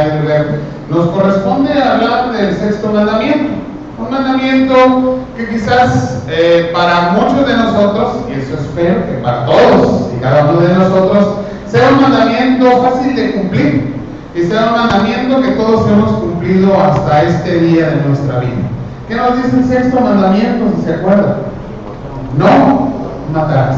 Heidelberg, nos corresponde hablar del sexto mandamiento. Un mandamiento que quizás para muchos de nosotros, y eso espero que para todos y cada uno de nosotros, sea un mandamiento fácil de cumplir y sea un mandamiento que todos hemos cumplido hasta este día de nuestra vida. ¿Qué nos dice el sexto mandamiento, si se acuerdan? No matarás.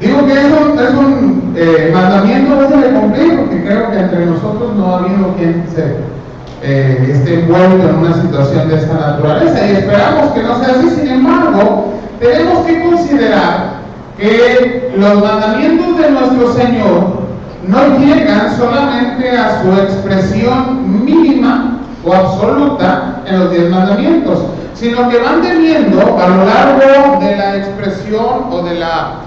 Digo que es un mandamiento fácil de cumplir porque creo que entre nosotros no ha habido quien esté envuelto en una situación de esta naturaleza y esperamos que no sea así. Sin embargo, tenemos que considerar que los mandamientos de nuestro Señor no llegan solamente a su expresión mínima o absoluta en los 10 mandamientos, sino que van teniendo a lo largo de la expresión o de la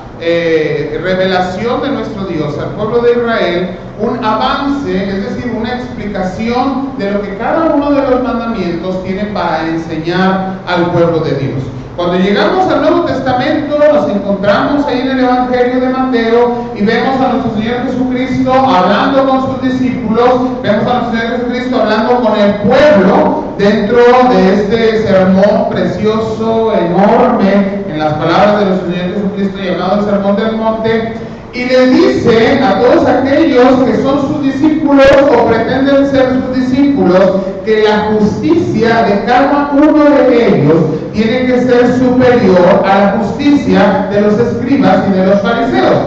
revelación de nuestro Dios al pueblo de Israel un avance, es decir, una explicación de lo que cada uno de los mandamientos tiene para enseñar al pueblo de Dios. Cuando llegamos al Nuevo Testamento nos encontramos ahí en el Evangelio de Mateo y vemos a nuestro Señor Jesucristo hablando con sus discípulos, vemos a nuestro Señor Jesucristo hablando con el pueblo dentro de este sermón precioso, enorme, en las palabras de nuestro Señor Jesucristo llamado el Sermón del Monte, y les dice a todos aquellos que son sus discípulos o pretenden ser sus discípulos que la justicia de cada uno de ellos tiene que ser superior a la justicia de los escribas y de los fariseos.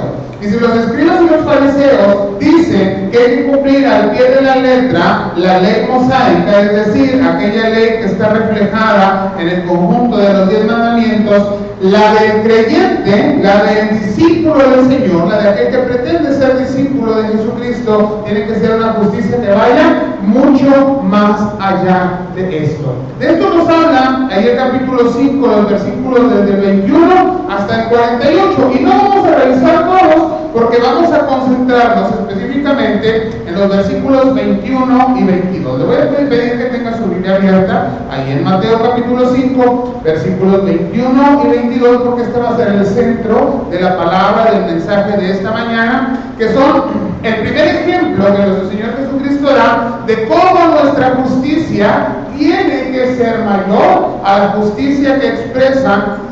Y si los escribas y los fariseos dicen que hay que cumplir al pie de la letra la ley mosaica, es decir, aquella ley que está reflejada en el conjunto de los 10 mandamientos, la del creyente, la del discípulo del Señor, la de aquel que pretende ser discípulo de Jesucristo, tiene que ser una justicia que vaya mucho más allá de esto. De esto nos habla ahí el capítulo 5, los versículos desde el 21 hasta el 48, y no vamos a revisar todos porque vamos a concentrarnos específicamente en los versículos 21 y 22. Le voy a pedir que tenga su Biblia abierta ahí en Mateo capítulo 5, versículos 21 y 22, porque este va a ser el centro de la palabra, del mensaje de esta mañana, que son el primer ejemplo que nuestro Señor Jesucristo da de cómo nuestra justicia tiene que ser mayor a la justicia que expresan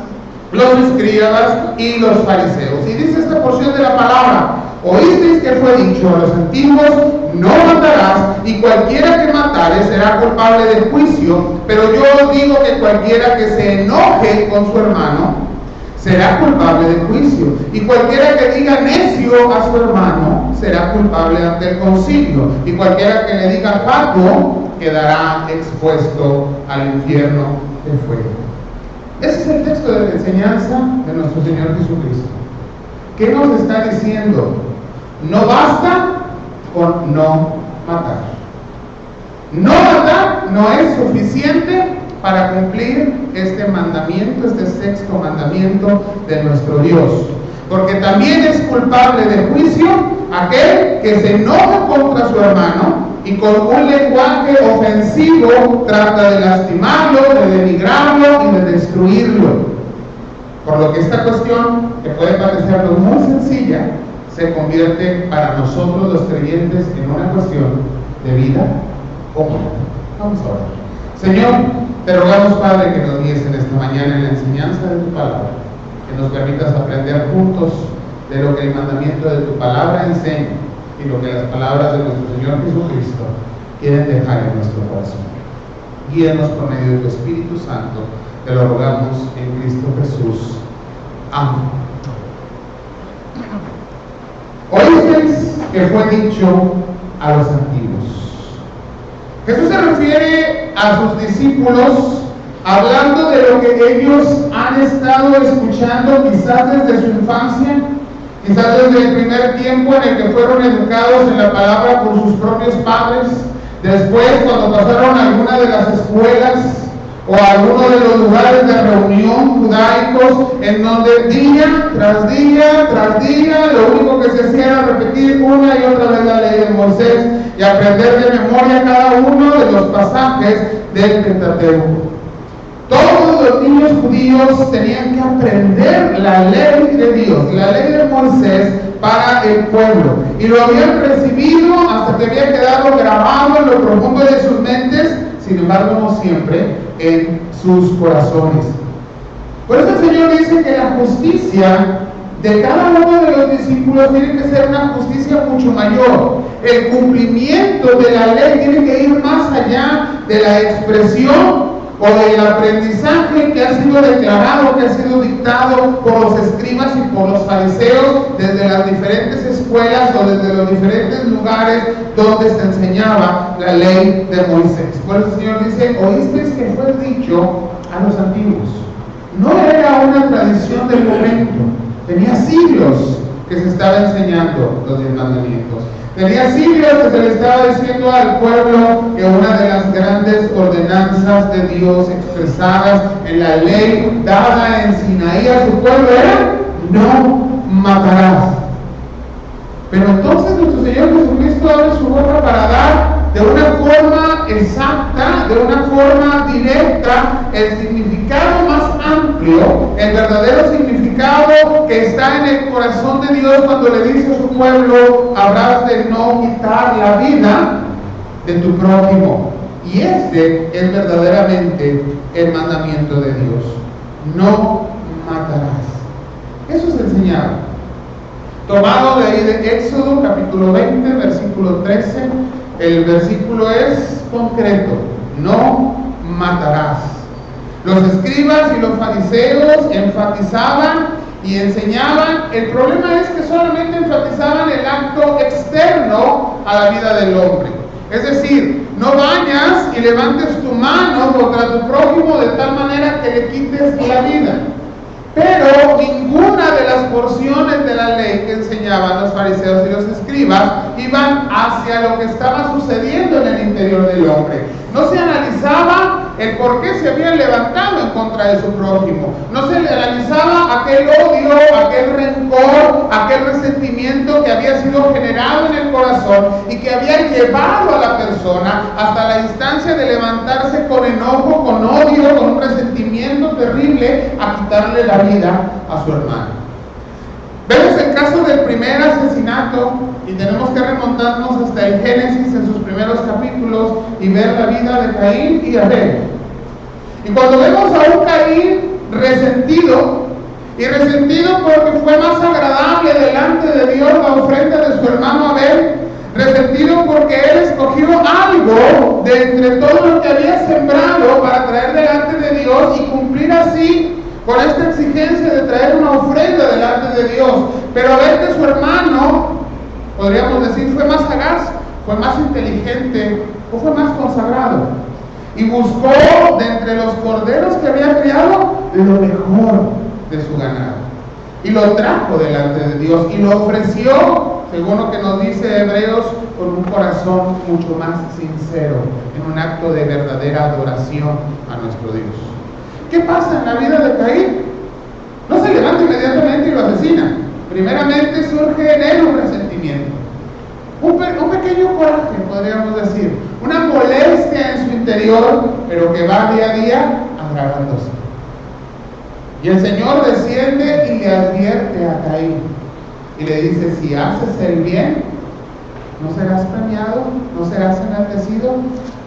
los escribas y los fariseos. Y dice esta porción de la palabra: oísteis que fue dicho a los antiguos, no matarás, y cualquiera que matare será culpable de juicio, pero yo os digo que cualquiera que se enoje con su hermano será culpable de juicio, y cualquiera que diga necio a su hermano será culpable ante el concilio, y cualquiera que le diga fatuo quedará expuesto al infierno de fuego. Ese es el texto de la enseñanza de nuestro Señor Jesucristo. ¿Qué nos está diciendo? No basta con no matar. No matar no es suficiente para cumplir este mandamiento, este sexto mandamiento de nuestro Dios. Porque también es culpable de juicio aquel que se enoja contra su hermano y con un lenguaje ofensivo trata de lastimarlo, de denigrarlo y de destruirlo. Por lo que esta cuestión, que puede parecernos muy sencilla, se convierte para nosotros los creyentes en una cuestión de vida o muerte. Vamos a orar. Señor, te rogamos, Padre, que nos guíes en esta mañana en la enseñanza de tu palabra, que nos permitas aprender juntos de lo que el mandamiento de tu palabra enseña y lo que las palabras de nuestro Señor Jesucristo quieren dejar en nuestro corazón. Guíanos por medio de tu Espíritu Santo, te lo rogamos en Cristo Jesús. Amén. Oísteis que fue dicho a los antiguos. Jesús se refiere a sus discípulos hablando de lo que ellos han estado escuchando quizás desde su infancia, quizás desde el primer tiempo en el que fueron educados en la palabra por sus propios padres, después cuando pasaron a alguna de las escuelas o a alguno de los lugares de reunión judaicos en donde día tras día lo único que se hacía era repetir una y otra vez la ley de Moisés y aprender de memoria cada uno de los pasajes del Pentateuco. Todos los niños judíos tenían que aprender la ley de Dios, la ley de Moisés para el pueblo. Y lo habían recibido hasta que había quedado grabado en lo profundo de sus mentes, sin embargo no siempre en sus corazones. Por eso el Señor dice que la justicia de cada uno de los discípulos tiene que ser una justicia mucho mayor. El cumplimiento de la ley tiene que ir más allá de la expresión o del aprendizaje que ha sido declarado, que ha sido dictado por los escribas y por los fariseos desde las diferentes escuelas o desde los diferentes lugares donde se enseñaba la ley de Moisés. Por eso el Señor dice, oísteis que fue dicho a los antiguos. No era una tradición del momento, tenía siglos que se estaba enseñando los 10 mandamientos. Tenía siglos que se le estaba diciendo al pueblo que una de las grandes ordenanzas de Dios expresadas en la ley dada en Sinaí a su pueblo era: no matarás. Pero entonces nuestro Señor Jesucristo abre su boca para dar de una forma exacta, de una forma directa, el significado más amplio, el verdadero significado que está en el corazón de Dios cuando le dice a su pueblo: habrás de no quitar la vida de tu prójimo. Y este es verdaderamente el mandamiento de Dios: no matarás. Eso es enseñado. Tomado de ahí de Éxodo capítulo 20, versículo 13, el versículo es concreto: no matarás. Los escribas y los fariseos enfatizaban y enseñaban. El problema es que solamente enfatizaban el acto externo a la vida del hombre. Es decir, no vayas y levantes tu mano contra tu prójimo de tal manera que le quites la vida. Pero ninguna de las porciones de la ley que enseñaban los fariseos y los escribas iban hacia lo que estaba sucediendo en el interior del hombre. No se analizaba el por qué se habían levantado en contra de su prójimo. No se analizaba aquel odio, aquel rencor, aquel resentimiento que había sido generado en el corazón y que había llevado a la persona hasta la instancia de levantarse con enojo, con odio, con un resentimiento terrible a quitarle la vida a su hermano. Vemos el caso del primer asesinato y tenemos que remontarnos hasta el Génesis en sus primeros capítulos y ver la vida de Caín y Abel. Y cuando vemos a un Caín resentido, y resentido porque fue más agradable delante de Dios la ofrenda de su hermano Abel, resentido porque él escogió algo de entre todo lo que había sembrado para traer delante de Dios y cumplir así con esta exigencia de traer una ofrenda delante de Dios. Pero a ver que su hermano, podríamos decir, fue más sagaz, fue más inteligente o fue más consagrado. Y buscó de entre los corderos que había criado lo mejor de su ganado. Y lo trajo delante de Dios y lo ofreció, según lo que nos dice Hebreos, con un corazón mucho más sincero, en un acto de verdadera adoración a nuestro Dios. ¿Qué pasa en la vida de Caín? No se levanta inmediatamente y lo asesina. Primeramente surge en él un resentimiento, un pequeño coraje, podríamos decir, una molestia en su interior, pero que va día a día agravándose. Y el Señor desciende y le advierte a Caín y le dice: si haces el bien, no serás premiado, no serás enaltecido,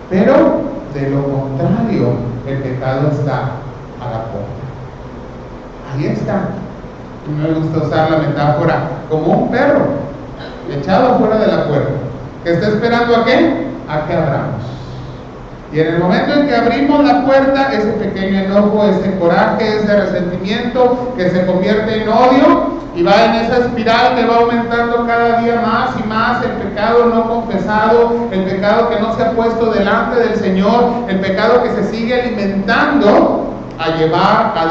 pero de lo contrario, el pecado está a la puerta. Ahí está. Me gusta usar la metáfora como un perro echado afuera de la puerta, que está esperando ¿a qué? A que abramos. Y en el momento en que abrimos la puerta, ese pequeño enojo, ese coraje, ese resentimiento que se convierte en odio y va en esa espiral que va aumentando cada día más y más, el pecado no confesado, el pecado que no se ha puesto delante del Señor, el pecado que se sigue alimentando, a llevar a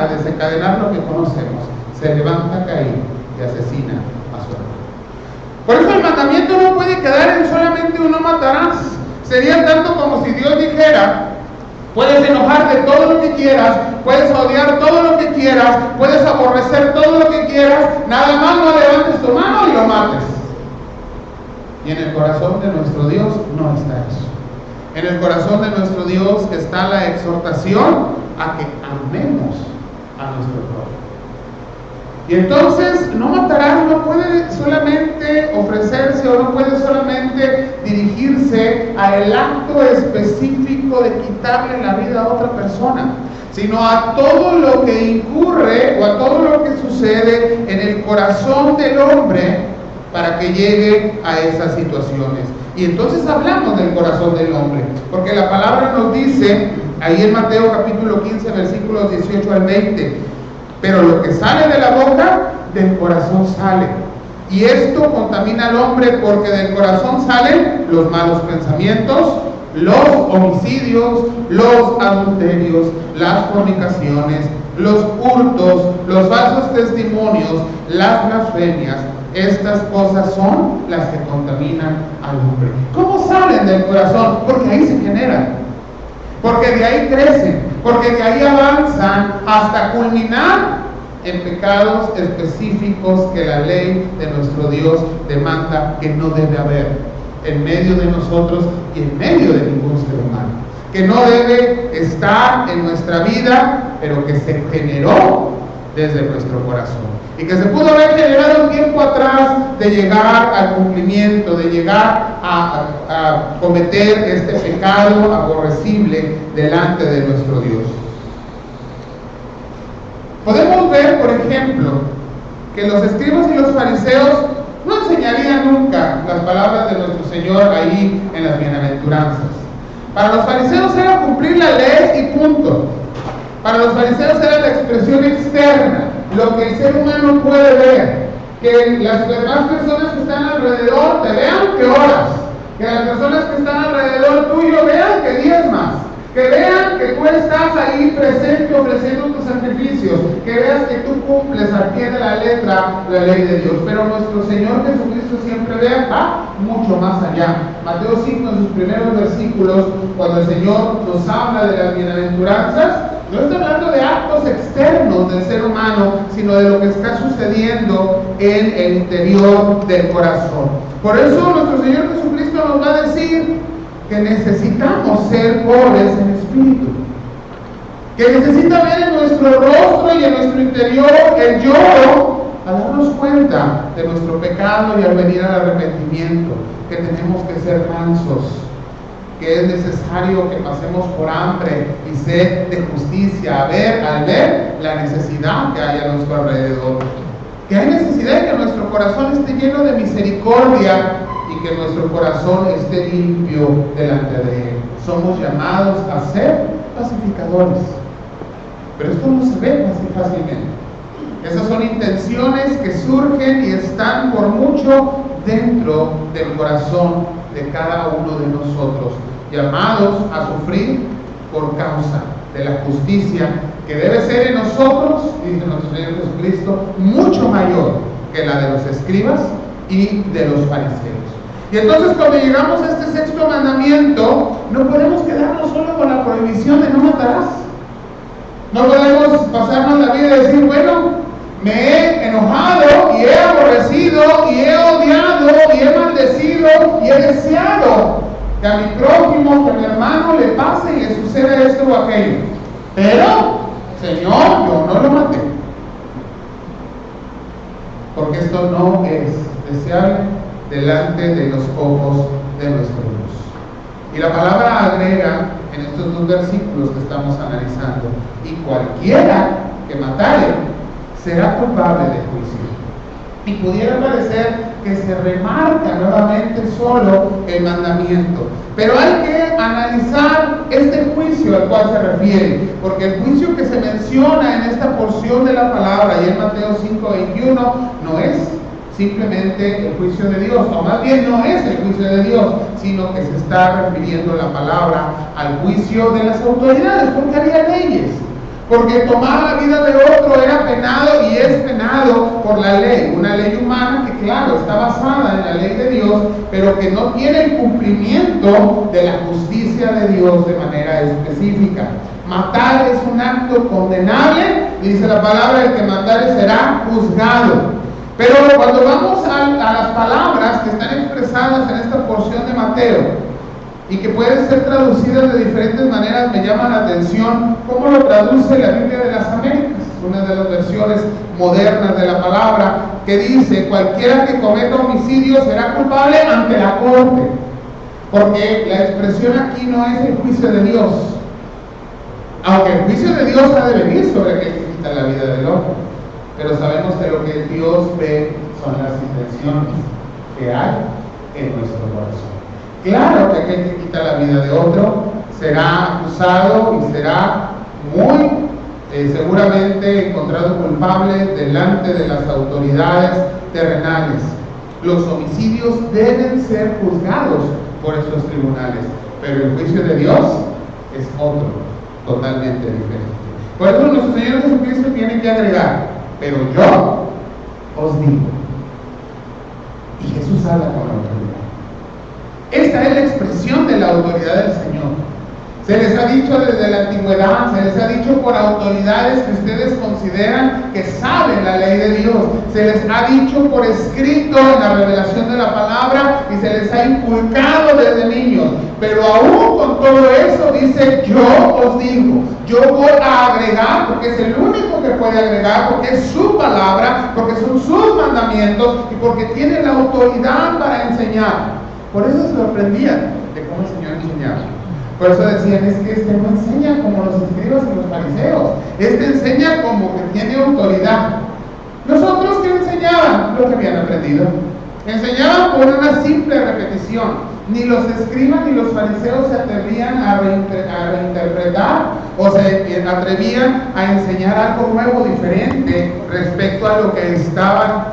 desencadenar lo que conocemos. Se levanta Caín y asesina a su hermano. Por eso el mandamiento no puede quedar en solamente un no matarás. Sería tanto como si Dios dijera: puedes enojar de todo lo que quieras, puedes odiar todo lo que quieras, puedes aborrecer todo lo que quieras, nada más no levantes tu mano y lo mates. Y en el corazón de nuestro Dios no está eso. En el corazón de nuestro Dios está la exhortación a que amemos a nuestro prójimo. Y entonces, no matarás no puede solamente ofrecerse o no puede solamente dirigirse al acto específico de quitarle la vida a otra persona, sino a todo lo que incurre o a todo lo que sucede en el corazón del hombre para que llegue a esas situaciones. Y entonces hablamos del corazón del hombre, porque la palabra nos dice, ahí en Mateo capítulo 15, versículos 18 al 20, pero lo que sale de la boca, del corazón sale. Y esto contamina al hombre, porque del corazón salen los malos pensamientos, los homicidios, los adulterios, las fornicaciones, los hurtos, los falsos testimonios, las blasfemias. Estas cosas son las que contaminan al hombre. ¿Cómo salen del corazón? Porque ahí se generan, porque de ahí crecen, porque de ahí avanzan hasta culminar en pecados específicos que la ley de nuestro Dios demanda que no debe haber en medio de nosotros y en medio de ningún ser humano, que no debe estar en nuestra vida, pero que se generó desde nuestro corazón y que se pudo haber generado un tiempo atrás de llegar al cumplimiento, de llegar a cometer este pecado aborrecible delante de nuestro Dios. Podemos ver, por ejemplo, que los escribas y los fariseos no enseñarían nunca las palabras de nuestro Señor ahí en las bienaventuranzas. Para los fariseos era cumplir la ley y punto. Para los fariseos era la expresión externa, lo que el ser humano puede ver, que las demás personas que están alrededor te vean que oras, que las personas que están alrededor tuyo vean que diezmas, que vean que tú estás ahí presente ofreciendo tus sacrificios, que veas que tú cumples al pie de la letra la ley de Dios. Pero nuestro Señor Jesucristo siempre va mucho más allá. Mateo 5, en sus primeros versículos, cuando el Señor nos habla de las bienaventuranzas, no está hablando de actos externos del ser humano, sino de lo que está sucediendo en el interior del corazón. Por eso nuestro Señor Jesucristo nos va a decir que necesitamos ser pobres en espíritu, que necesita ver en nuestro rostro y en nuestro interior el lloro al darnos cuenta de nuestro pecado y al venir al arrepentimiento, que tenemos que ser mansos, que es necesario que pasemos por hambre y sed de justicia, al ver la necesidad que hay a nuestro alrededor, que hay necesidad de que nuestro corazón esté lleno de misericordia y que nuestro corazón esté limpio delante de Él. Somos llamados a ser pacificadores, pero esto no se ve así fácilmente. Esas son intenciones que surgen y están por mucho dentro del corazón de cada uno de nosotros, llamados a sufrir por causa de la justicia que debe ser en nosotros, dice nuestro Señor Jesucristo, mucho mayor que la de los escribas y de los fariseos. Y entonces, cuando llegamos a este sexto mandamiento, no podemos quedarnos solo con la prohibición de no matarás. No podemos pasarnos la vida y decir, bueno, me he enojado y he aborrecido y he odiado y he maldecido y he deseado que a mi prójimo, que a mi hermano le pase y le suceda esto o aquello. Pero, Señor, yo no lo maté. Porque esto no es deseable delante de los ojos de nuestro Dios. Y la palabra agrega en estos dos versículos que estamos analizando, y cualquiera que matare será culpable de juicio. Y pudiera parecer que se remarca nuevamente solo el mandamiento, pero hay que analizar este juicio al cual se refiere, porque el juicio que se menciona en esta porción de la palabra y en Mateo 5:21 no es simplemente el juicio de Dios, o más bien no es el juicio de Dios, sino que se está refiriendo la palabra al juicio de las autoridades, porque había leyes. Porque tomar la vida de otro era penado y es penado por la ley, una ley humana que claro está basada en la ley de Dios, pero que no tiene el cumplimiento de la justicia de Dios de manera específica. Matar es un acto condenable, dice la palabra, el que matare será juzgado. Pero cuando vamos a las palabras que están expresadas en esta porción de Mateo, y que pueden ser traducidas de diferentes maneras. Me llama la atención cómo lo traduce la Biblia de las Américas, una de las versiones modernas de la palabra, que dice: cualquiera que cometa homicidio será culpable ante la corte. Porque la expresión aquí no es el juicio de Dios, aunque el juicio de Dios ha de venir sobre aquel que quita la vida del hombre, pero sabemos que lo que Dios ve son las intenciones que hay en nuestro corazón. Claro que aquel que quita la vida de otro será acusado y será muy seguramente encontrado culpable delante de las autoridades terrenales. Los homicidios deben ser juzgados por esos tribunales, pero el juicio de Dios es otro, totalmente diferente. Por eso nuestro Señor Jesucristo tiene que agregar: pero yo os digo. Y Jesús habla con la autoridad. Esta es la expresión de la autoridad del Señor. Se les ha dicho desde la antigüedad, se les ha dicho por autoridades que ustedes consideran que saben la ley de Dios. Se les ha dicho por escrito en la revelación de la palabra y se les ha inculcado desde niños. Pero aún con todo eso dice: yo os digo. Yo voy a agregar, porque es el único que puede agregar, porque es su palabra, porque son sus mandamientos y porque tiene la autoridad para enseñar. Por eso se sorprendían de cómo el Señor enseñaba. Por eso decían: es que este no enseña como los escribas y los fariseos, este enseña como que tiene autoridad. Nosotros, ¿qué enseñaban? Lo que habían aprendido. Enseñaban por una simple repetición. Ni los escribas ni los fariseos se atrevían a reinterpretar o se atrevían a enseñar algo nuevo, diferente respecto a lo que estaban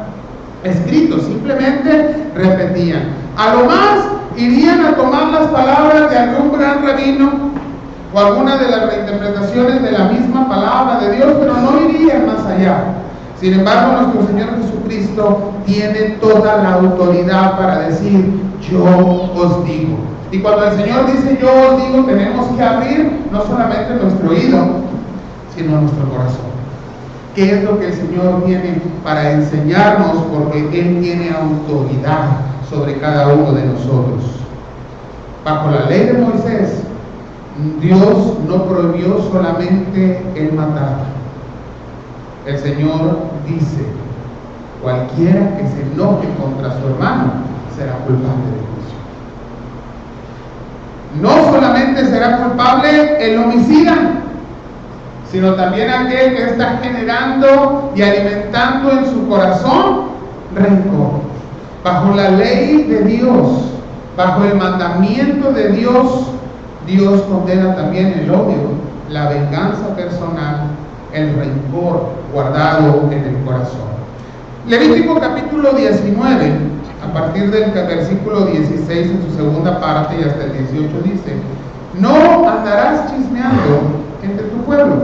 escritos. Simplemente repetían. A lo más irían a tomar las palabras de algún gran rabino o alguna de las reinterpretaciones de la misma palabra de Dios, pero no irían más allá. Sin embargo, nuestro Señor Jesucristo tiene toda la autoridad para decir: yo os digo. Y cuando el Señor dice yo os digo, tenemos que abrir no solamente nuestro oído, sino nuestro corazón. ¿Qué es lo que el Señor tiene para enseñarnos? Porque Él tiene autoridad sobre cada uno de nosotros. Bajo la ley de Moisés, Dios no prohibió solamente el matar. El Señor dice: cualquiera que se enoje contra su hermano será culpable de juicio. No solamente será culpable el homicida, sino también aquel que está generando y alimentando en su corazón rencor. Bajo la ley de Dios, bajo el mandamiento de Dios, Dios condena también el odio, la venganza personal, el rencor guardado en el corazón. Levítico capítulo 19, a partir del versículo 16 en su segunda parte y hasta el 18 dice: no andarás chismeando entre tu pueblo.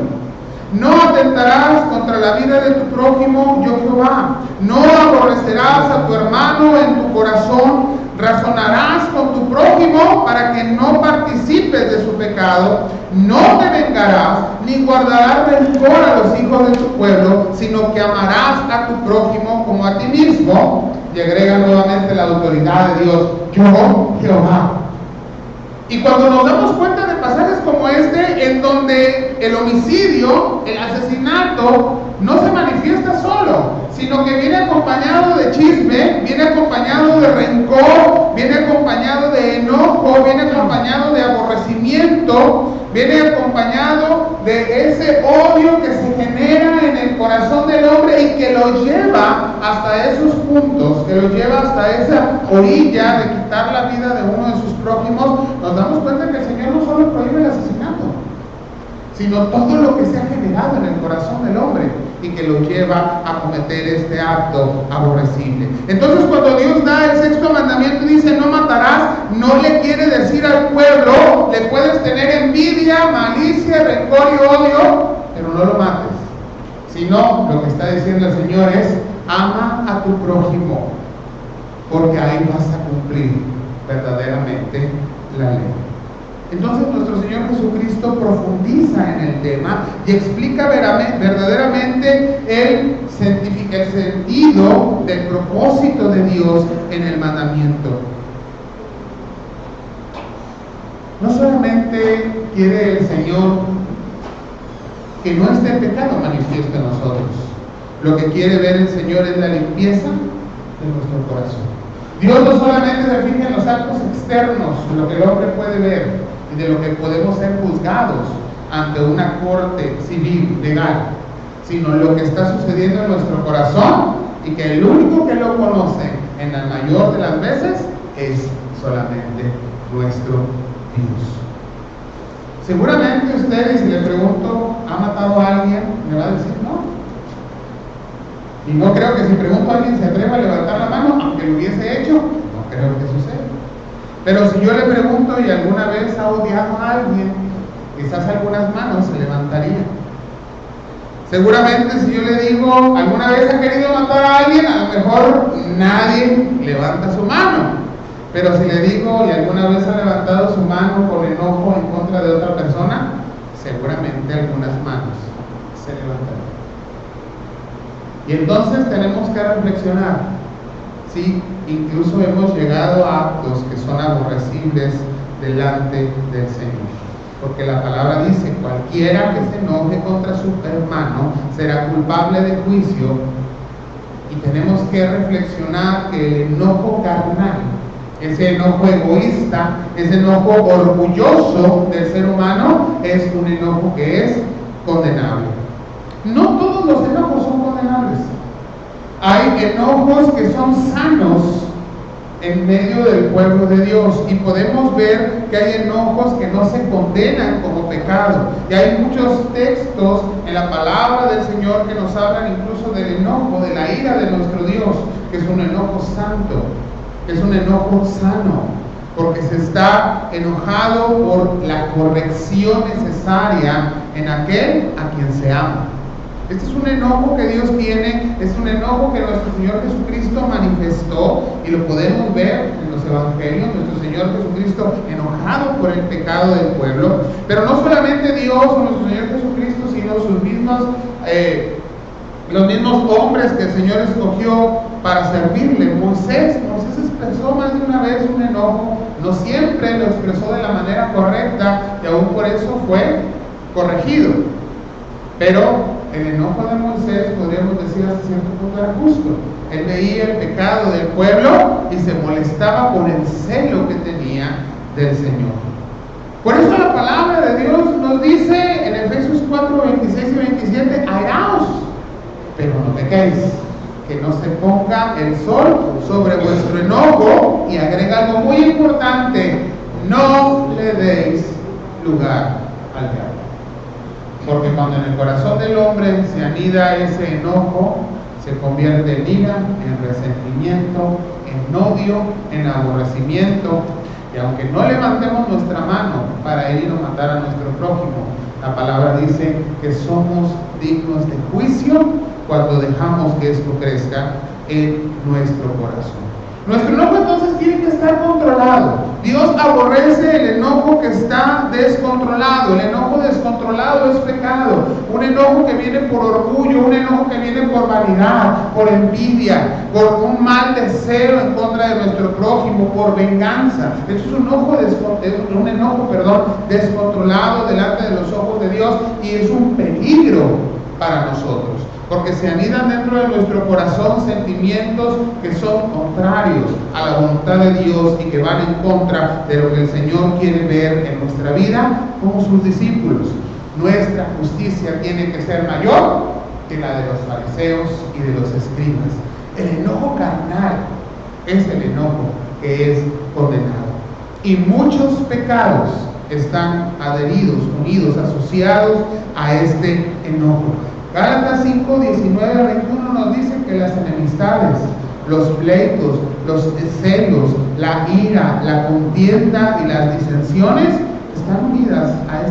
No atentarás contra la vida de tu prójimo, yo Jehová. No aborrecerás a tu hermano en tu corazón. Razonarás con tu prójimo para que no participes de su pecado. No te vengarás ni guardarás rencor a los hijos de tu pueblo, sino que amarás a tu prójimo como a ti mismo. Y agrega nuevamente la autoridad de Dios: yo Jehová. Y cuando nos damos cuenta de pasajes como este, en donde el homicidio, el asesinato, no se manifiesta solo, sino que viene acompañado de chisme, viene acompañado de rencor, viene acompañado de enojo, viene acompañado de aborrecimiento, viene acompañado de ese odio que se genera en el corazón del hombre y que lo lleva hasta esos puntos, que lo lleva hasta esa orilla de quitar la vida de uno de sus prójimos. Nos damos cuenta que el Señor no solo prohíbe el asesinato, sino todo lo que se ha generado en el corazón del hombre y que lo lleva a cometer este acto aborrecible. Entonces, cuando Dios da el sexto mandamiento y dice no matarás, no le quiere decir al pueblo: le puedes tener envidia, malicia, rencor y odio, pero no lo mates. Sino lo que está diciendo el Señor es: ama a tu prójimo, porque ahí vas a cumplir verdaderamente la ley. Entonces nuestro Señor Jesucristo profundiza en el tema y explica verdaderamente el sentido del propósito de Dios en el mandamiento. No solamente quiere el Señor que no esté el pecado manifiesto en nosotros. Lo que quiere ver el Señor es la limpieza de nuestro corazón. Dios no solamente se fija en los actos externos, en lo que el hombre puede ver y de lo que podemos ser juzgados ante una corte civil, legal, sino lo que está sucediendo en nuestro corazón, y que el único que lo conoce en la mayor de las veces es solamente nuestro Dios. Seguramente usted, y si le pregunto, ¿ha matado a alguien?, me va a decir no. Y no creo que si pregunto a alguien se atreva a levantar la mano, aunque lo hubiese hecho, no creo que suceda. Pero si yo le pregunto y alguna vez ha odiado a alguien, quizás algunas manos se levantarían. Seguramente si yo le digo, ¿alguna vez ha querido matar a alguien?, a lo mejor nadie levanta su mano. Pero si le digo, ¿y alguna vez ha levantado su mano por enojo en contra de otra persona?, seguramente algunas manos se levantarán. Y entonces tenemos que reflexionar. Sí, incluso hemos llegado a actos que son aborrecibles delante del Señor. Porque la palabra dice, cualquiera que se enoje contra su hermano será culpable de juicio. Y tenemos que reflexionar que el enojo carnal, ese enojo egoísta, ese enojo orgulloso del ser humano, es un enojo que es condenable. No todos los enojos son condenables. Hay enojos que son sanos en medio del pueblo de Dios, y podemos ver que hay enojos que no se condenan como pecado. Y hay muchos textos en la palabra del Señor que nos hablan incluso del enojo, de la ira de nuestro Dios, que es un enojo santo, que es un enojo sano, porque se está enojado por la corrección necesaria en aquel a quien se ama. Este es un enojo que Dios tiene, es un enojo que nuestro Señor Jesucristo manifestó, y lo podemos ver en los evangelios, nuestro Señor Jesucristo enojado por el pecado del pueblo. Pero no solamente Dios o nuestro Señor Jesucristo, sino los mismos hombres que el Señor escogió para servirle. Moisés expresó más de una vez un enojo, no siempre lo expresó de la manera correcta, y aún por eso fue corregido. Pero el enojo de Moisés, podríamos decir hasta cierto punto, era justo. Él veía el pecado del pueblo y se molestaba por el celo que tenía del Señor. Por eso la palabra de Dios nos dice en Efesios 4, 26 y 27, airaos, pero no pequéis, que no se ponga el sol sobre vuestro enojo, y agrega algo muy importante, no le deis lugar al diablo. Porque cuando en el corazón del hombre se anida ese enojo, se convierte en ira, en resentimiento, en odio, en aborrecimiento. Y aunque no levantemos nuestra mano para ir a matar a nuestro prójimo, la palabra dice que somos dignos de juicio cuando dejamos que esto crezca en nuestro corazón. Nuestro enojo entonces tiene que estar controlado. Dios aborrece el enojo que está descontrolado. El enojo descontrolado es pecado. Un enojo que viene por orgullo, un enojo que viene por vanidad, por envidia, por un mal deseo en contra de nuestro prójimo, por venganza. Eso es un enojo descontrolado delante de los ojos de Dios, y es un peligro para nosotros. Porque se anidan dentro de nuestro corazón sentimientos que son contrarios a la voluntad de Dios y que van en contra de lo que el Señor quiere ver en nuestra vida como sus discípulos. Nuestra justicia tiene que ser mayor que la de los fariseos y de los escribas. El enojo carnal es el enojo que es condenado. Y muchos pecados están adheridos, unidos, asociados a este enojo. Gálatas 5, 19 a 21 nos dice que las enemistades, los pleitos, los celos, la ira, la contienda y las disensiones están unidas a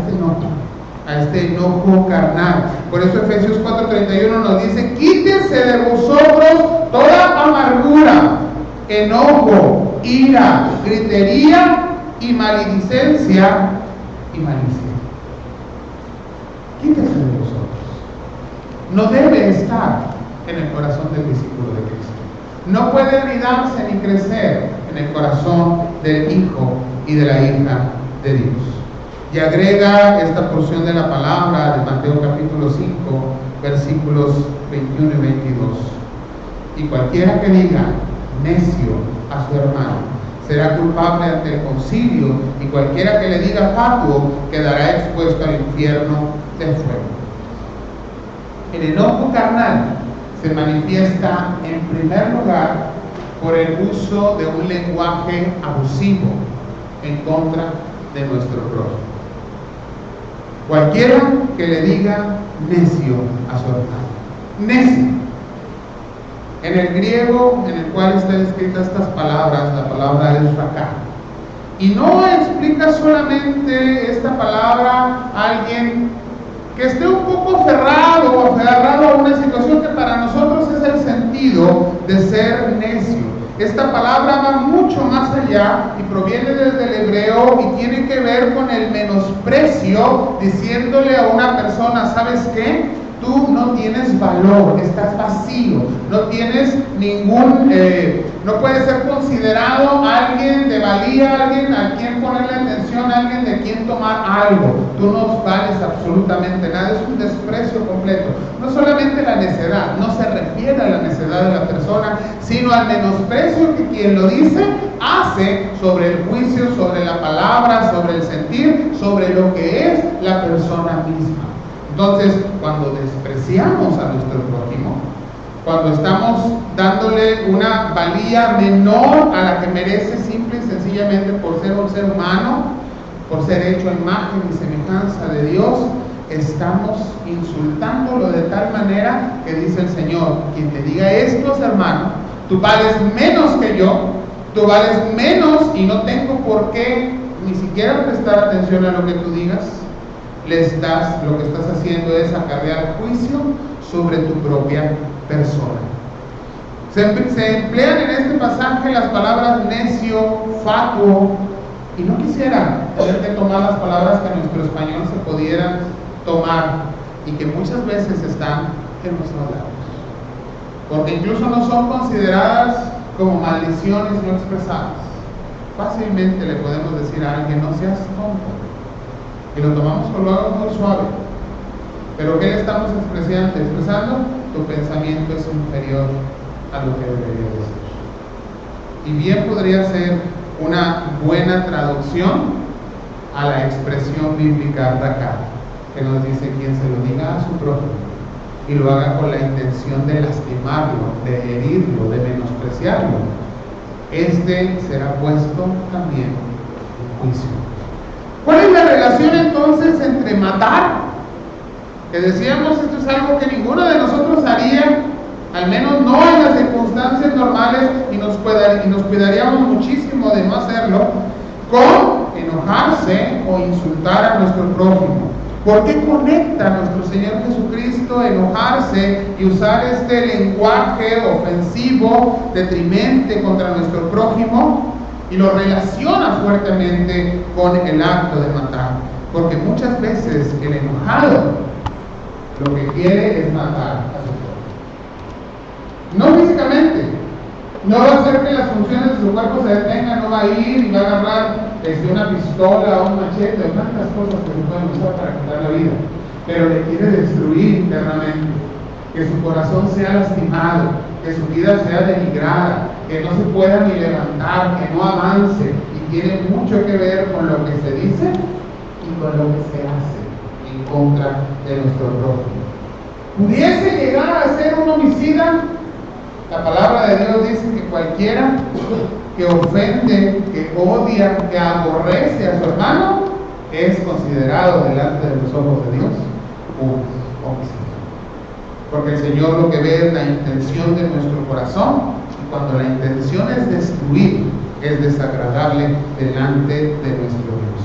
este enojo carnal. Por eso Efesios 4:31 nos dice, quítese de vosotros toda amargura, enojo, ira, gritería y maledicencia y malicia. Quítese de vosotros. No debe estar en el corazón del discípulo de Cristo. No puede anidarse ni crecer en el corazón del hijo y de la hija de Dios. Y agrega esta porción de la palabra de Mateo capítulo 5, versículos 21 y 22. Y cualquiera que diga necio a su hermano será culpable ante el concilio, y cualquiera que le diga fatuo quedará expuesto al infierno de fuego. El enojo carnal se manifiesta en primer lugar por el uso de un lenguaje abusivo en contra de nuestro prójimo. Cualquiera que le diga necio a su hermano. Necio. En el griego en el cual están escritas estas palabras, la palabra es raká. Y no explica solamente esta palabra a alguien que esté un poco aferrado o aferrado a una situación que para nosotros es el sentido de ser necio. Esta palabra va mucho más allá y proviene desde el hebreo y tiene que ver con el menosprecio, diciéndole a una persona, ¿sabes qué? Tú no tienes valor, estás vacío, no tienes ningún, no puedes ser considerado alguien de valía, alguien a quien ponerle atención, alguien de quien tomar algo. Tú no vales absolutamente nada, es un desprecio completo. No solamente la necedad, no se refiere a la necedad de la persona, sino al menosprecio que quien lo dice hace sobre el juicio, sobre la palabra, sobre el sentir, sobre lo que es la persona misma. Entonces, cuando despreciamos a nuestro prójimo, cuando estamos dándole una valía menor a la que merece simple y sencillamente por ser un ser humano, por ser hecho a imagen y semejanza de Dios, estamos insultándolo de tal manera que dice el Señor, quien te diga esto, hermano, tú vales menos que yo, tú vales menos y no tengo por qué ni siquiera prestar atención a lo que tú digas. Lo que estás haciendo es acarrear juicio sobre tu propia persona. Se emplean en este pasaje las palabras necio, fatuo, y no quisiera tener que tomar las palabras que en nuestro español se pudieran tomar y que muchas veces están en nuestros labios, porque incluso no son consideradas como maldiciones no expresadas. Fácilmente le podemos decir a alguien, no seas tonto, y lo tomamos con lo muy suave. Pero ¿qué le estamos expresando? Tu pensamiento es inferior a lo que debería ser. Y bien podría ser una buena traducción a la expresión bíblica raká, que nos dice quien se lo diga a su prójimo y lo haga con la intención de lastimarlo, de herirlo, de menospreciarlo, este será puesto también en juicio. ¿Cuál es la relación entonces entre matar? Que decíamos, esto es algo que ninguno de nosotros haría, al menos no en las circunstancias normales, y nos cuidaríamos muchísimo de no hacerlo, con enojarse o insultar a nuestro prójimo. ¿Por qué conecta nuestro Señor Jesucristo enojarse y usar este lenguaje ofensivo, detrimente contra nuestro prójimo? Y lo relaciona fuertemente con el acto de matar, porque muchas veces el enojado lo que quiere es matar a su prójimo. No físicamente, no va a hacer que las funciones de su cuerpo se detengan, no va a ir y va a agarrar una pistola o un machete o tantas cosas que se pueden usar para quitar la vida, pero le quiere destruir internamente, que su corazón sea lastimado, que su vida sea denigrada, que no se pueda ni levantar, que no avance, y tiene mucho que ver con lo que se dice y con lo que se hace en contra de nuestro prójimo. ¿Pudiese llegar a ser un homicida? La palabra de Dios dice que cualquiera que ofende, que odia, que aborrece a su hermano, es considerado delante de los ojos de Dios un homicida. Porque el Señor lo que ve es la intención de nuestro corazón, y cuando la intención es destruir, es desagradable delante de nuestro Dios.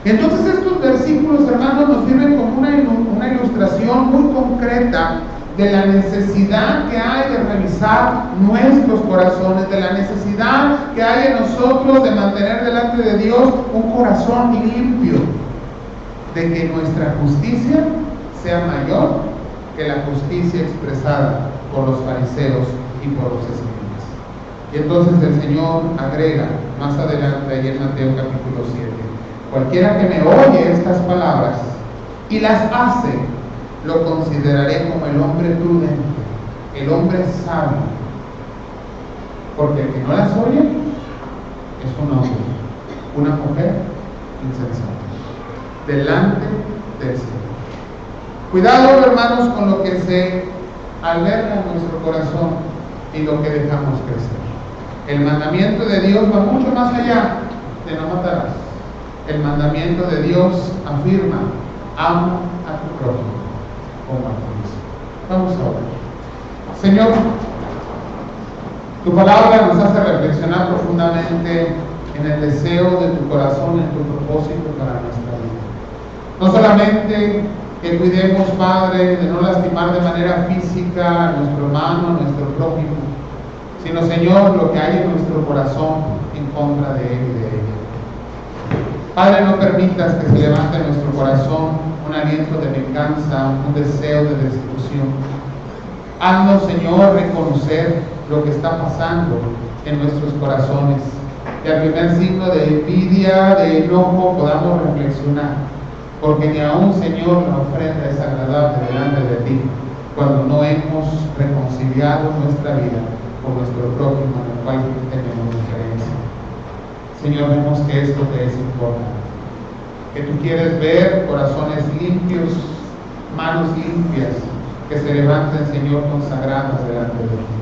Entonces estos versículos, hermanos, nos sirven como una ilustración muy concreta de la necesidad que hay de revisar nuestros corazones, de la necesidad que hay en nosotros de mantener delante de Dios un corazón limpio, de que nuestra justicia sea mayor que la justicia expresada por los fariseos y por los escribas. Y entonces el Señor agrega más adelante, ahí en Mateo capítulo 7, Cualquiera que me oye estas palabras y las hace, lo consideraré como el hombre prudente, el hombre sabio. Porque el que no las oye es un hombre, una mujer insensata, delante del Señor. Cuidado, hermanos, con lo que se alberga en nuestro corazón y lo que dejamos crecer. El mandamiento de Dios va mucho más allá de no matarás. El mandamiento de Dios afirma: ama a tu prójimo como a ti mismo. Vamos a orar. Señor, tu palabra nos hace reflexionar profundamente en el deseo de tu corazón, en tu propósito para nuestra vida. No solamente que cuidemos, Padre, de no lastimar de manera física a nuestro hermano, a nuestro prójimo, sino, Señor, lo que hay en nuestro corazón en contra de él y de ella. Padre, no permitas que se levante en nuestro corazón un aliento de venganza, un deseo de destrucción. Haznos, Señor, reconocer lo que está pasando en nuestros corazones. Y al primer signo de envidia, de enojo, podamos reflexionar. Porque ni aún, Señor, la ofrenda es agradable delante de ti, cuando no hemos reconciliado nuestra vida con nuestro prójimo, en el cual tenemos diferencia. Señor, vemos que esto te es importante, que tú quieres ver corazones limpios, manos limpias, que se levanten, Señor, consagradas delante de ti.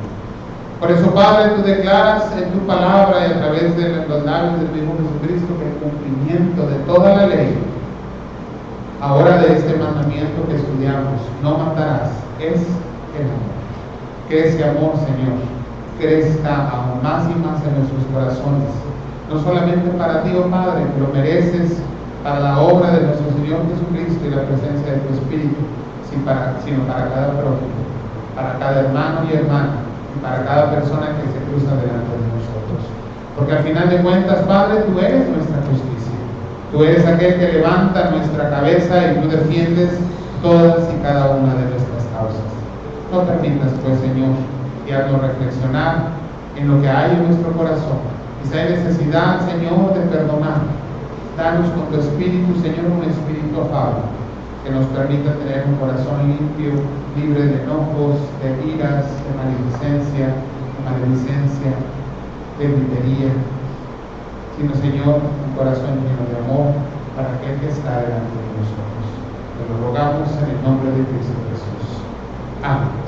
Por eso, Padre, tú declaras en tu palabra y a través de los labios de tu Hijo Jesucristo que el cumplimiento de toda la ley, ahora de este mandamiento que estudiamos, no matarás, es el amor. Que ese amor, Señor, crezca aún más y más en nuestros corazones, no solamente para ti, oh Padre, que lo mereces para la obra de nuestro Señor Jesucristo y la presencia de tu Espíritu, sino para cada prójimo, para cada hermano y hermana, y para cada persona que se cruza delante de nosotros. Porque al final de cuentas, Padre, tú eres nuestra justicia. Tú eres aquel que levanta nuestra cabeza y tú defiendes todas y cada una de nuestras causas. No permitas, pues, Señor, y haznos reflexionar en lo que hay en nuestro corazón. Y si hay necesidad, Señor, de perdonar, danos con tu Espíritu, Señor, un espíritu afable, que nos permita tener un corazón limpio, libre de enojos, de iras, de maledicencia, de gritería, sino, Señor, un corazón lleno de amor para aquel que está delante de nosotros. Te lo rogamos en el nombre de Cristo Jesús. Amén.